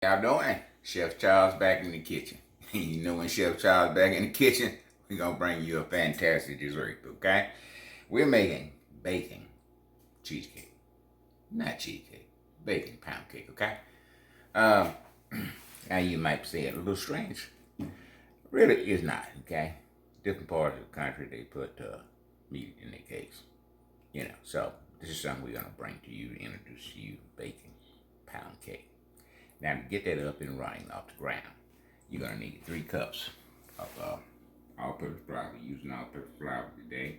Y'all doing? Chef Charles back in the kitchen. You know when Chef Charles back in the kitchen, we're gonna bring you a fantastic dessert, okay? We're making bacon cheesecake. Not cheesecake, bacon pound cake, okay? Um, now you might say it a little strange. Really, it's not, okay? Different parts of the country, they put meat in their cakes. So this is something we're gonna bring to you to introduce to you bacon pound cake. Now to get that up and running off the ground, you're gonna need 3 cups of all-purpose flour. We're using all-purpose flour today.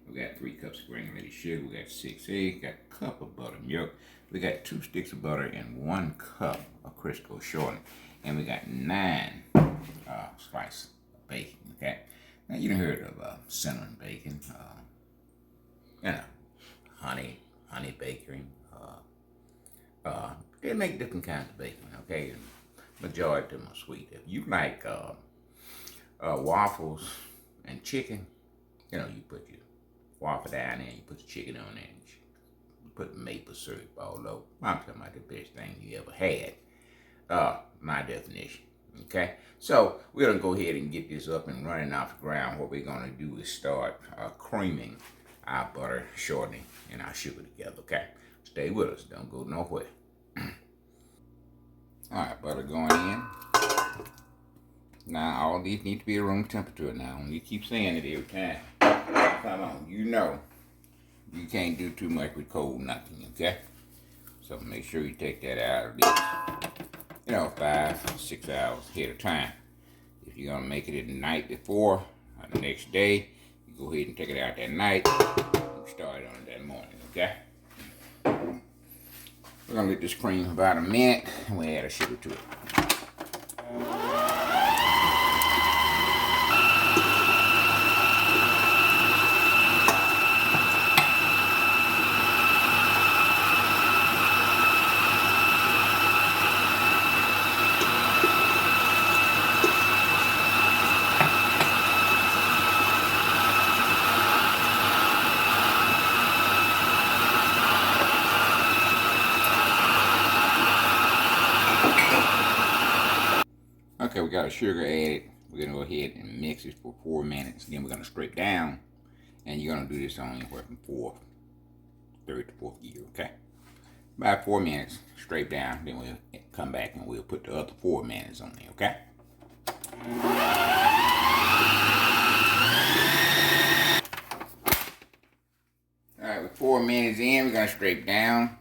We got 3 cups of granulated sugar. We got 6 eggs. Got a cup of buttermilk. We got 2 sticks of butter and 1 cup of Crisco shortening. And we got 9 slices of bacon. Okay. Now you done heard of cinnamon bacon. Honey bacon. They make different kinds of bacon, okay? And majority of them are sweet. If you like waffles and chicken, you put your waffle down there, you put the chicken on there, and you put maple syrup all over. I'm talking about the best thing you ever had. My definition, okay? So we're gonna go ahead and get this up and running off the ground. What we're gonna do is start creaming our butter, shortening, and our sugar together, okay? Stay with us, don't go nowhere. Alright, butter going in. Now, all these need to be at room temperature now. You keep saying it every time. Come on, you can't do too much with cold nothing, okay? So make sure you take that out of this, 5, 6 hours ahead of time. If you're gonna make it the night before or the next day, you go ahead and take it out that night and start it on it that morning, okay? We're gonna let this cream about a minute and we add a sugar to it. Okay, we got our sugar added. We're gonna go ahead and mix it for 4 minutes. Then we're gonna scrape down, and you're gonna do this on anywhere from 3rd to 4th gear, okay? About 4 minutes, scrape down, then we'll come back and we'll put the other 4 minutes on there, okay? All right, with 4 minutes in, we're gonna scrape down.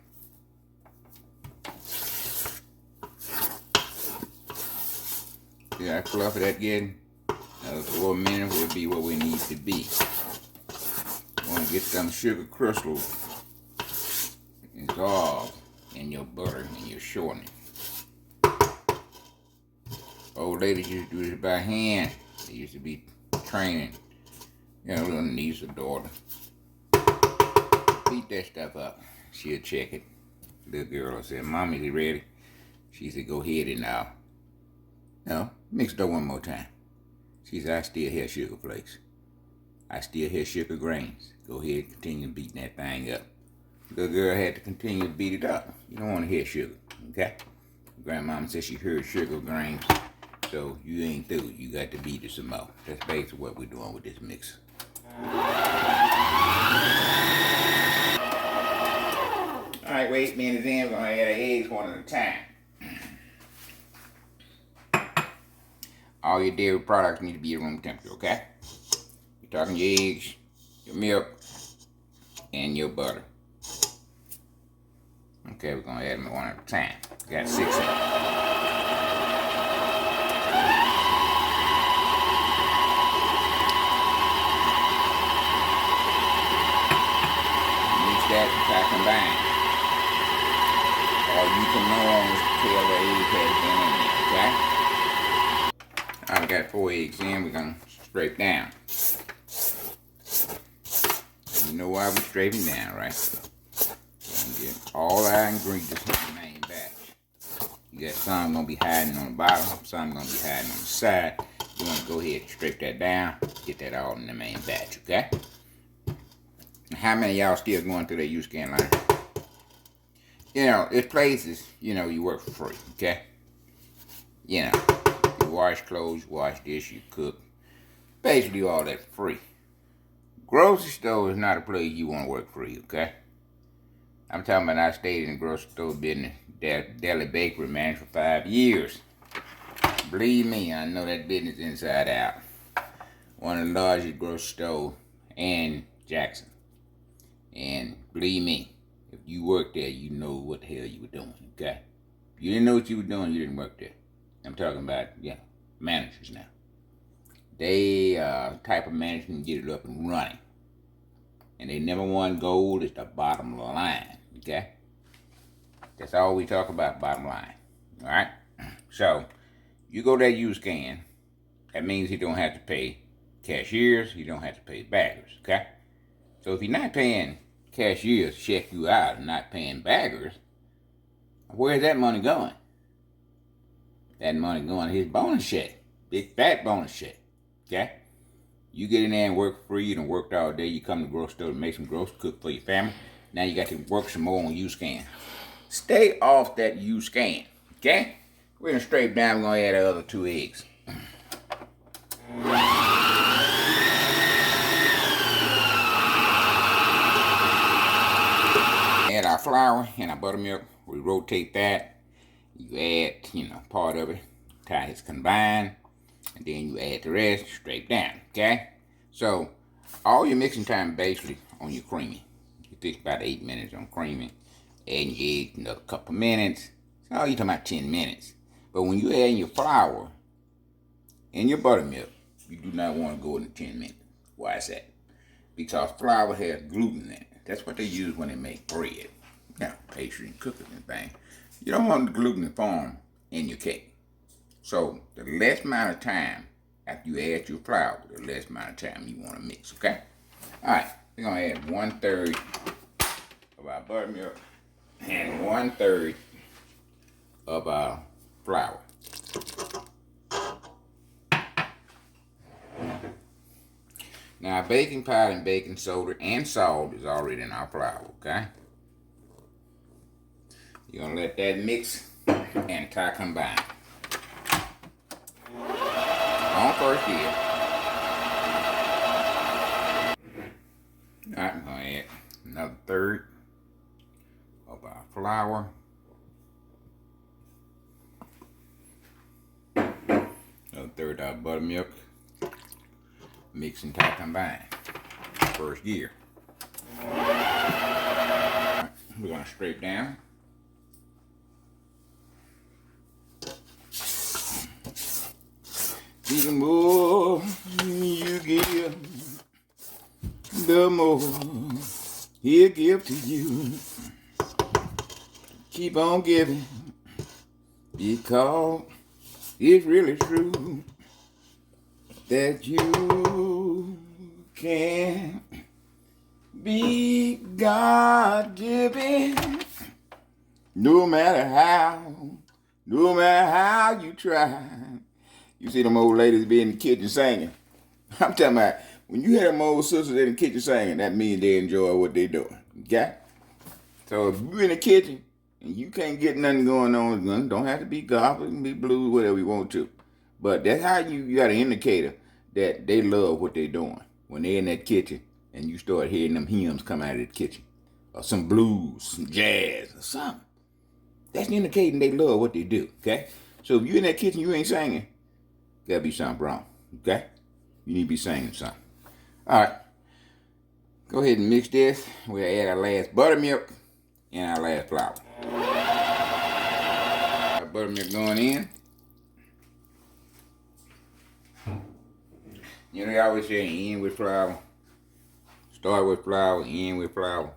See how fluffy that getting? Another 4 minutes will be what we need to be. You want to get some sugar crystals dissolved in your butter and your shortening. Old ladies used to do this by hand. They used to be training, little niece or daughter. Beat that stuff up. She'll check it. Little girl said, "Mommy, is it ready?" She said, "Go ahead and mix it up one more time." She said, "I still hear sugar flakes. I still hear sugar grains. Go ahead and continue beating that thing up." The girl had to continue to beat it up. You don't want to hear sugar, okay? Grandmama said she heard sugar grains, so you ain't through. You got to beat it some more. That's basically what we're doing with this mixer. All right, wait 8 minutes in. We're gonna add the eggs one at a time. All your dairy products need to be at room temperature, okay? You're talking your eggs, your milk, and your butter. Okay, we're gonna add them one at a time. We got 6 of them. Mix that until combine. Or you can no longer tell the egg has been in there, okay? I got 4 eggs in. We're gonna scrape down. You know why we're scraping down, right? We're gonna get all our ingredients in the main batch. You got some gonna be hiding on the bottom, some gonna be hiding on the side. You wanna go ahead and scrape that down, get that all in the main batch, okay? How many of y'all still going through that U-scan line? It's places, you work for free, okay? You know, you wash clothes, you wash dishes, you cook. Basically all that free. Grocery store is not a place you want to work free, okay? I'm talking about I stayed in the grocery store business, deli bakery man for 5 years. Believe me, I know that business inside out. One of the largest grocery stores in Jackson. And believe me, if you work there, you know what the hell you were doing, okay? If you didn't know what you were doing, you didn't work there. I'm talking about, managers now. They type of management get it up and running. And they never won gold. It's the bottom line, okay? That's all we talk about, bottom line, all right? So, you go there, you scan. That means you don't have to pay cashiers. You don't have to pay baggers, okay? So if you're not paying cashiers to check you out and not paying baggers, where's that money going? That money going to his bonus check. Big fat bonus check, okay? You get in there and work free. You done worked all day. You come to the grocery store to make some groceries, cook for your family. Now you got to work some more on U-Scan. Stay off that U-Scan, okay? We're going to straight down. We're going to add the other 2 eggs. Add our flour and our buttermilk. We rotate that. You add, part of it. Tie it's combined. And then you add the rest straight down, okay? So, all your mixing time basically on your creaming. You take about 8 minutes on creaming. Adding your eggs another couple minutes. So, you're talking about 10 minutes. But when you add your flour and your buttermilk, you do not want to go into 10 minutes. Why is that? Because flour has gluten in it. That's what they use when they make bread. Pastry and cookies and things. You don't want the gluten to form in your cake. So, the less amount of time after you add your flour, the less amount of time you want to mix, okay? Alright, we're going to add 1/3 of our buttermilk and 1/3 of our flour. Now, baking powder and baking soda and salt is already in our flour, okay? You're going to let that mix and combine. On first here. Alright, I'm going to add another 1/3 of our flour. Another 1/3 of our buttermilk. Mix and combine. First gear. Right, we're going to scrape down. The more you give, the more he'll give to you. Keep on giving, because it's really true that you can be God-given, no matter how you try. You see them old ladies be in the kitchen singing. I'm talking about when you hear them old sisters in the kitchen singing, that means they enjoy what they doing. Okay? So if you're in the kitchen and you can't get nothing going on, don't have to be gospel, be blues, whatever you want to. But that's how you got an indicator that they love what they're doing. When they're in that kitchen and you start hearing them hymns come out of the kitchen. Or some blues, some jazz, or something. That's indicating they love what they do. Okay? So if you're in that kitchen, you ain't singing, gotta be something wrong, okay? You need to be singing something. All right, go ahead and mix this. We'll add our last buttermilk and our last flour. Our buttermilk going in. They always say end with flour. Start with flour, end with flour.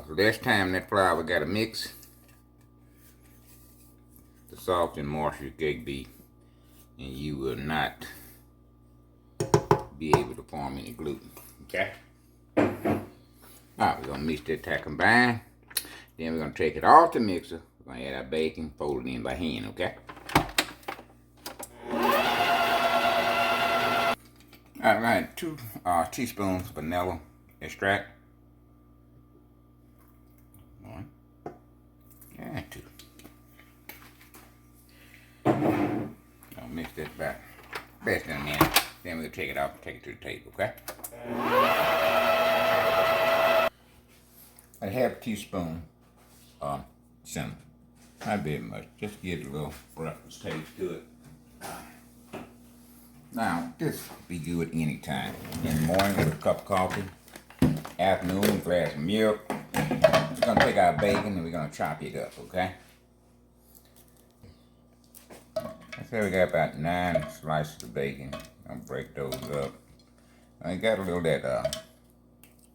The less time that flour got to mix, the soft and moisture your cake be, and you will not be able to form any gluten. Okay? Alright, we're going to mix that to combine. Then we're going to take it off the mixer. We're going to add our bacon, fold it in by hand, okay? Alright, 2 teaspoons vanilla extract. Just about best in a minute. Then we'll take it off and take it to the table, okay? A half teaspoon cinnamon. Not very much. Just give it a little breakfast taste to it. Now, this be good anytime. In the morning with a cup of coffee. Afternoon, a glass of milk. We're going to take our bacon and we're going to chop it up, okay? I say we got about 9 slices of bacon. I'm going to break those up. I got a little of that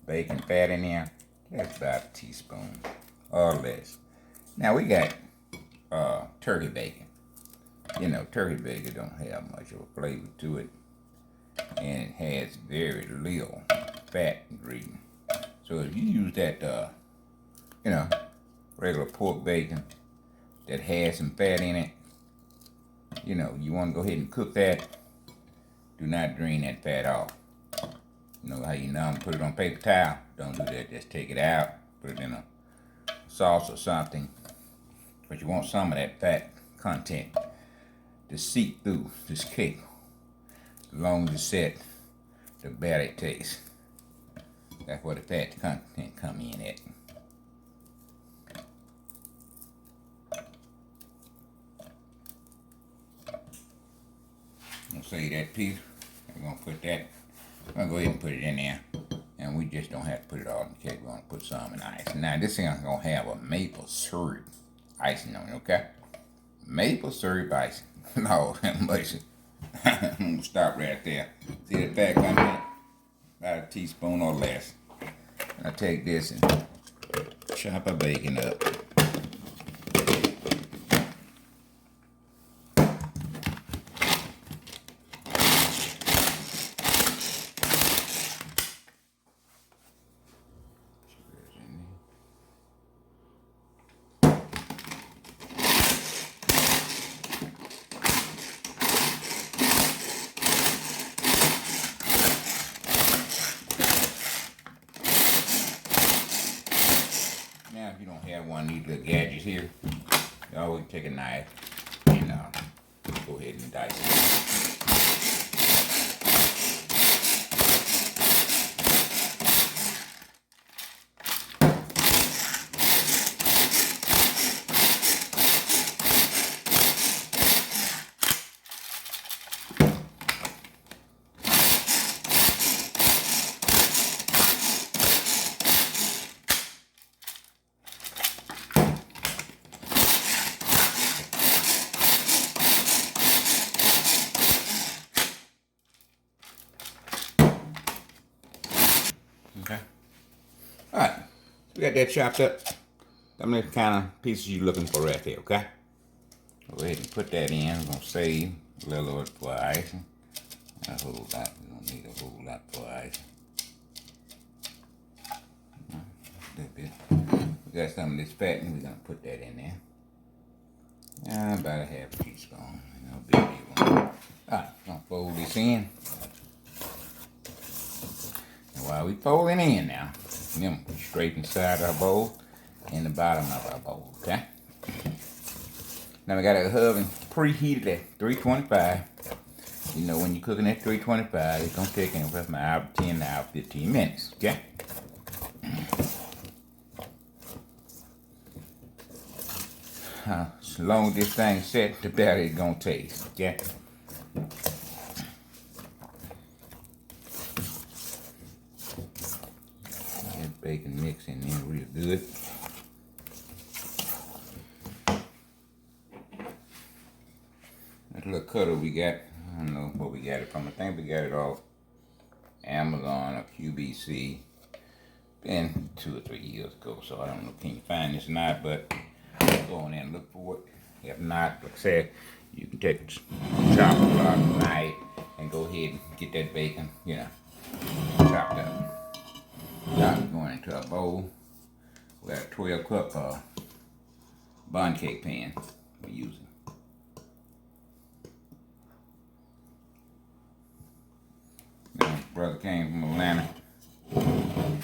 bacon fat in there. That's about a teaspoon or less. Now we got turkey bacon. You know, turkey bacon don't have much of a flavor to it. And it has very little fat ingredient. So if you use that, you know, regular pork bacon that has some fat in it, you know, you want to go ahead and cook that. Do not drain that fat off. You know how you normally put it on paper towel? Don't do that. Just take it out, put it in a sauce or something. But you want some of that fat content to seep through this cake. The longer you set, the better it tastes. That's where the fat content come in at. I'm gonna save that piece. We're gonna put that. I'm gonna go ahead and put it in there. And we just don't have to put it all in the cake. We're gonna put some in ice. Now this thing is gonna have a maple syrup icing on it, okay? Maple syrup icing. No, much. I'm gonna stop right there. See the fat coming in? About a teaspoon or less. I take this and chop our bacon up. Now, if you don't have one of these little gadgets here, you always take a knife and go ahead and dice it. Okay. Alright. We got that chopped up. Them are the kind of pieces you're looking for right there, okay? Go ahead and put that in. We're going to save a little bit for icing. Not a whole lot. We don't need a whole lot for icing. A little bit. We got some of this fat and we're going to put that in there. About a half teaspoon. No big deal. Alright, going to fold this in. And while we folding in now, scrape inside our bowl and the bottom of our bowl, okay? Now we got our oven preheated at 325. You know, when you're cooking at 325, it's gonna take anywhere from an hour 10 to hour 15 minutes, okay? As long as this thing's set, the better it's gonna taste, okay? That bacon mix in there real good. That little cutter we got, I don't know where we got it from. I think we got it off Amazon or QVC. Been 2 or 3 years ago, so I don't know can you find this or not, but go in there and look for it. If not, like I said, you can take a chopper block, knife, and go ahead and get that bacon, chopped up. Now we're going into a bowl. We got a 12-cup bun cake pan we're using. Now, brother came from Atlanta.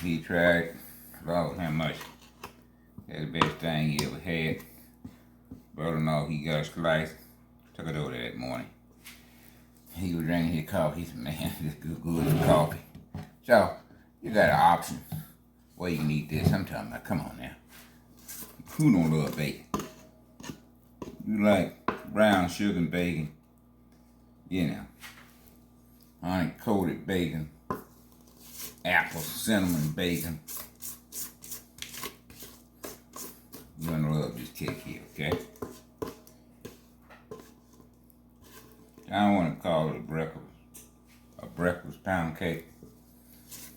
He tried, Lord how much. That's the best thing he ever had. Brother-in-law, he got a slice. Took it over there that morning. He was drinking his coffee. He said, man, this good as coffee. So, you got an option where you can eat this. I'm talking about, come on now. Who don't love bacon? You like brown sugar and bacon, you know, honey coated bacon, apple cinnamon bacon. You're gonna love this cake here, okay? I don't want to call it a breakfast pound cake,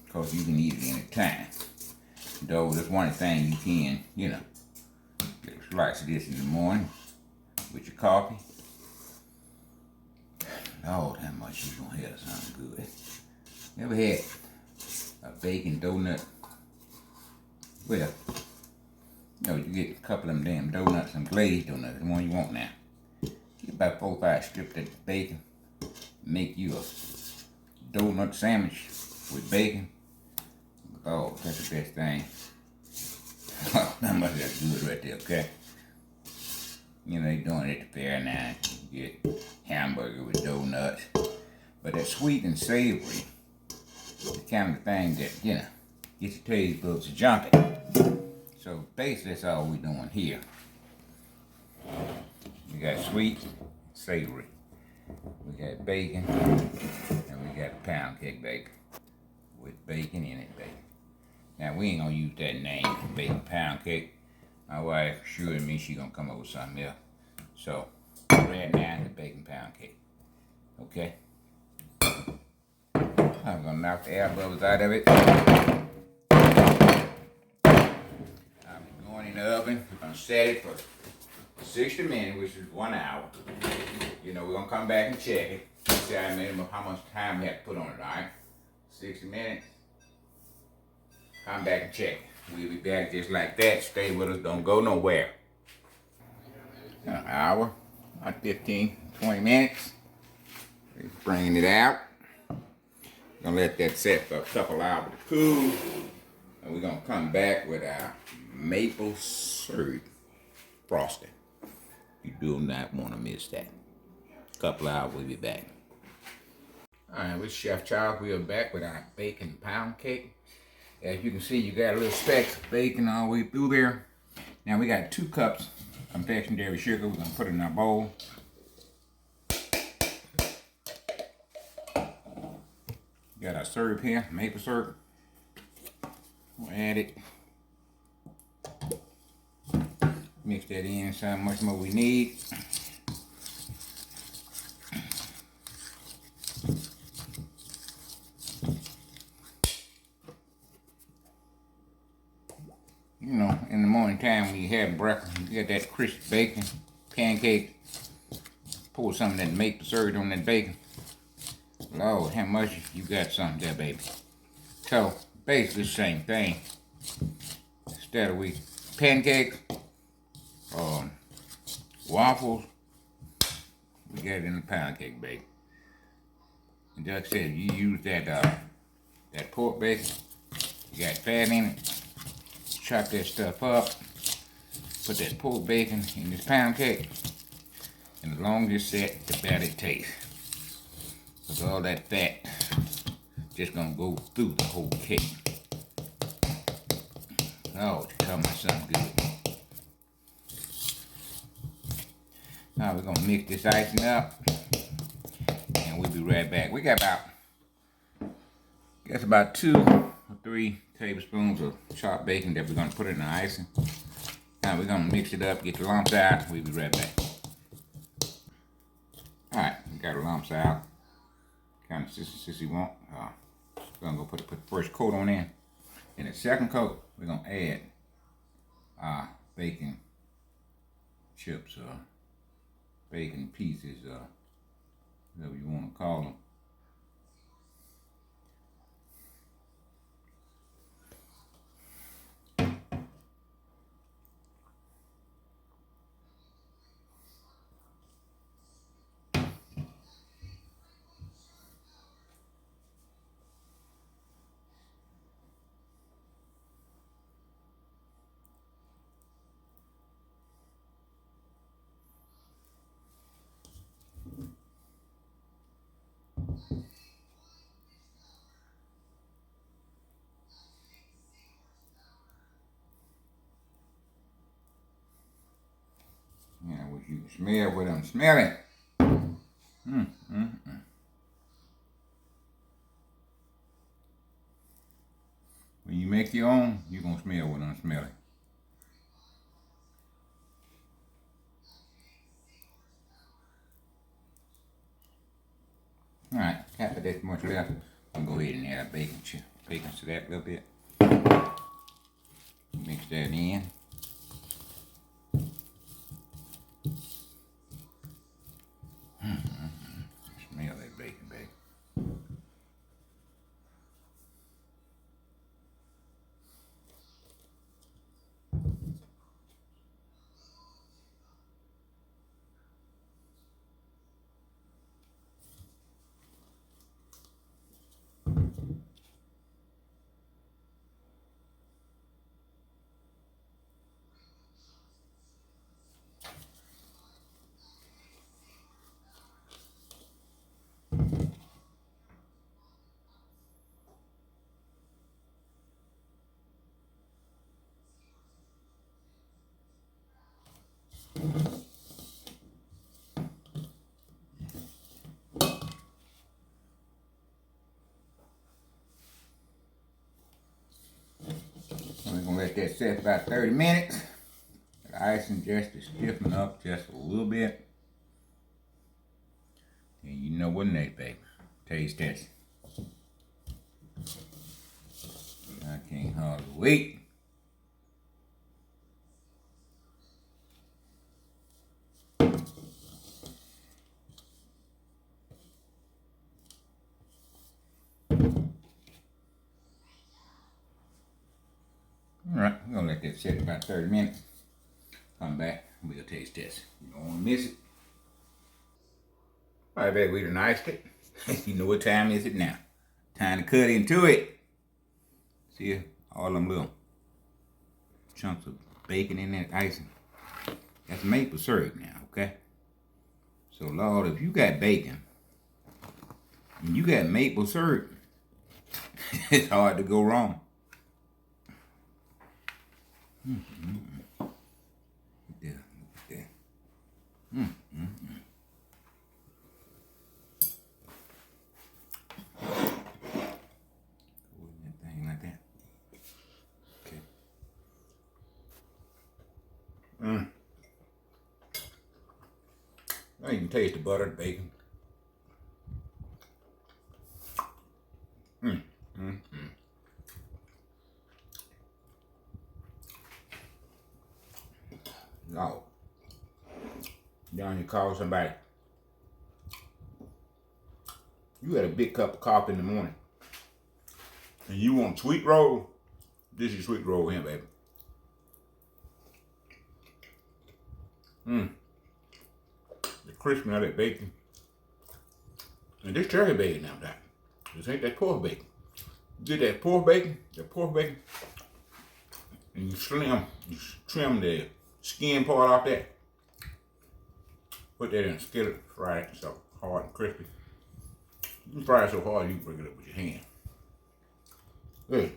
because you can eat it any time. Though that's one thing you can, you know, get a slice of this in the morning with your coffee. Lord, how much you gonna have something good. Ever had a bacon donut? Well, you know, you get a couple of them damn donuts, some glazed donuts, the one you want now. Get about 4 or 5 strips of bacon, make you a donut sandwich with bacon. Oh, that's the best thing. How much that's good right there, okay? You know, they doing it at the fair now. You get hamburger with donuts. But that sweet and savory, the kind of thing that, you know, gets your taste buds jumping. So basically that's all we're doing here. We got sweet, savory. We got bacon, and we got pound cake bacon with bacon in it, bacon. Now we ain't gonna use that name, bacon pound cake. My wife assured me she gonna come up with something else. So right now the bacon pound cake. Okay? I'm gonna knock the air bubbles out of it. I'm going in the oven. We're gonna set it for 60 minutes, which is 1 hour. You know, we're gonna come back and check it. See how much time we have to put on it, alright? 60 minutes. Come back and check it. We'll be back just like that. Stay with us, don't go nowhere. An hour, about 15, 20 minutes. We're bringing it out. Gonna let that set for a couple hours to cool. And we're gonna come back with our maple syrup frosting. You do not want to miss that. Couple hours, we'll be back. Alright, with Chef Charles, we are back with our bacon pound cake. As you can see, you got a little specks of bacon all the way through there. Now we got 2 cups of confectionery sugar. We're gonna put it in our bowl. Got our syrup here, maple syrup. We'll add it. Mix that in, see how much more we need. You know, in the morning time when you have breakfast, you got that crisp bacon, pancake, pour some of that maple syrup on that bacon. Lord, how much you got something there, baby. So, basically the same thing. Instead of pancakes, waffles, we got it in the pound cake bacon. And like I said, you use that pork bacon, you got fat in it, chop that stuff up, put that pork bacon in this pound cake, and as long as it's set, the better it tastes. Because all that fat just gonna go through the whole cake. Oh, you're talking about something good. Now we're gonna mix this icing up, and we'll be right back. We got about 2 or 3 tablespoons of chopped bacon that we're gonna put in the icing. Now we're gonna mix it up, get the lumps out. We'll be right back. All right, we got the lumps out. Kind of consistency you want. We're gonna go put the first coat on in. In the second coat, we're gonna add bacon chips or bacon pieces or whatever you want to call them. You can smell what I'm smelling. When you make your own, you're going to smell what I'm smelling. Alright, got that much left. I'm going to go ahead and add bacon to that a little bit. Mix that in. Smell that bacon, baby. We're going to let that set about 30 minutes. The icing just to stiffen up just a little bit. And you know what next, baby. Taste test. I can't hardly wait. Alright, we're going to let that sit about 30 minutes. Come back, we'll taste test. You don't want to miss it. Alright, baby, we done iced it. You know what time is it now. Time to cut into it. See all them little chunks of bacon in that icing. That's maple syrup now, okay? So, Lord, if you got bacon and you got maple syrup, it's hard to go wrong. Look at that. That thing like that. Okay. Now you can taste the butter, the bacon. No. Down you call somebody. You had a big cup of coffee in the morning. And you want sweet roll? This is sweet roll here, baby. The crispy of that bacon. And this turkey bacon now, Doc. This ain't that pork bacon. You get that pork bacon, and you trim the skin part off that. Put that in a skillet, fry it so hard and crispy. You can fry it so hard you can break it up with your hand. Good.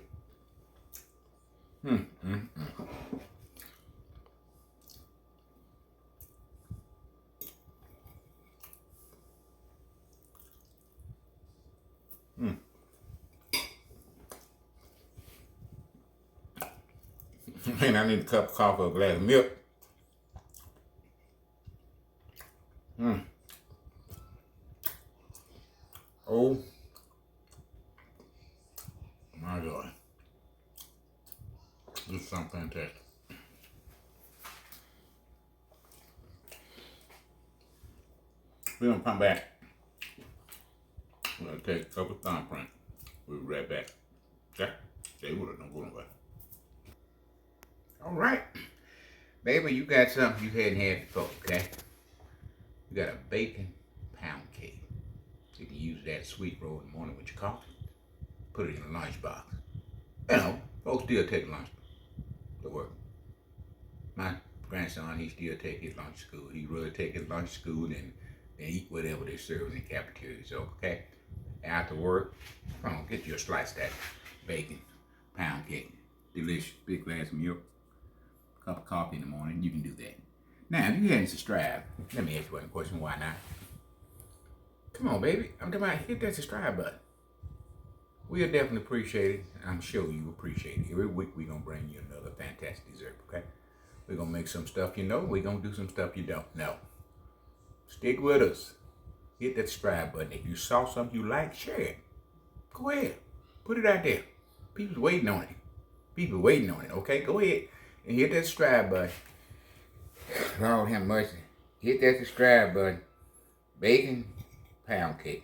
Man, I need a cup of coffee or a glass of milk. Oh my God. This is something fantastic. We're gonna come back. We're gonna take a couple of thumbprints. We'll be right back. Okay? Stay with us, don't go nowhere. All right. Baby, you got something you hadn't had before, okay? You got a bacon pound cake. You can use that sweet roll in the morning with your coffee. Put it in a lunchbox. You know, folks still take lunch to work. My grandson, he still take his lunch to school. He really take his lunch to school and eat whatever they serve in the cafeteria. So, okay, after work, come on, get you a slice of that bacon pound cake. Delicious. Big glass of milk, cup of coffee in the morning. You can do that. Now, if you hadn't subscribed, let me ask you one question. Why not? Come on, baby. I'm talking about hit that subscribe button. We'll definitely appreciate it. I'm sure you appreciate it. Every week we're going to bring you another fantastic dessert, okay? We're going to make some stuff you know. We're going to do some stuff you don't know. Stick with us. Hit that subscribe button. If you saw something you like, share it. Go ahead. Put it out there. People's waiting on it. People waiting on it, okay? Go ahead and hit that subscribe button. Lord have mercy. Hit that subscribe button. Bacon pound cake.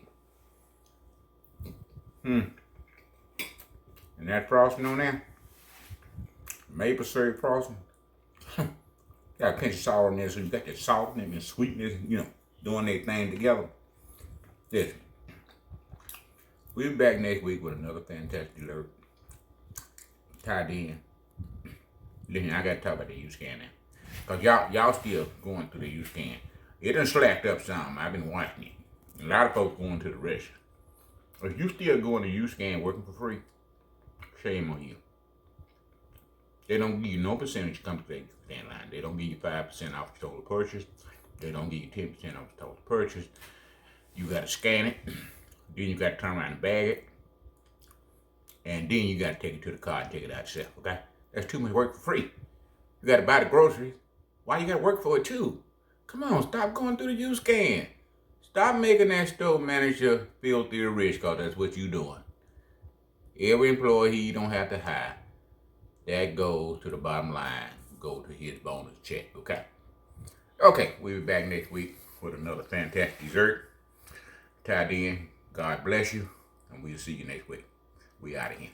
And that frosting on there, maple syrup frosting. Got a pinch of salt in there, so you got that saltiness and sweetness, you know, doing their thing together. Listen, we'll be back next week with another fantastic dessert. Tied in. Listen, I gotta talk about the U-scan now. Cause y'all still going through the U-scan. It done slacked up some. I've been watching it. A lot of folks going to the rest. If you still going to U-scan working for free, shame on you. They don't give you no percentage come to the stand line. They don't give you 5% off the total purchase. They don't give you 10% off the total purchase. You gotta scan it. Then you gotta turn around and bag it. And then you gotta take it to the car and take it out yourself, okay? That's too much work for free. You gotta buy the groceries. Why you gotta work for it too? Come on, stop going through the U-scan. Stop making that store manager filthy rich, cause that's what you doing. Every employee you don't have to hire, that goes to the bottom line, go to his bonus check, okay? Okay, we'll be back next week with another fantastic dessert. Tied in, God bless you, and we'll see you next week. We out of here.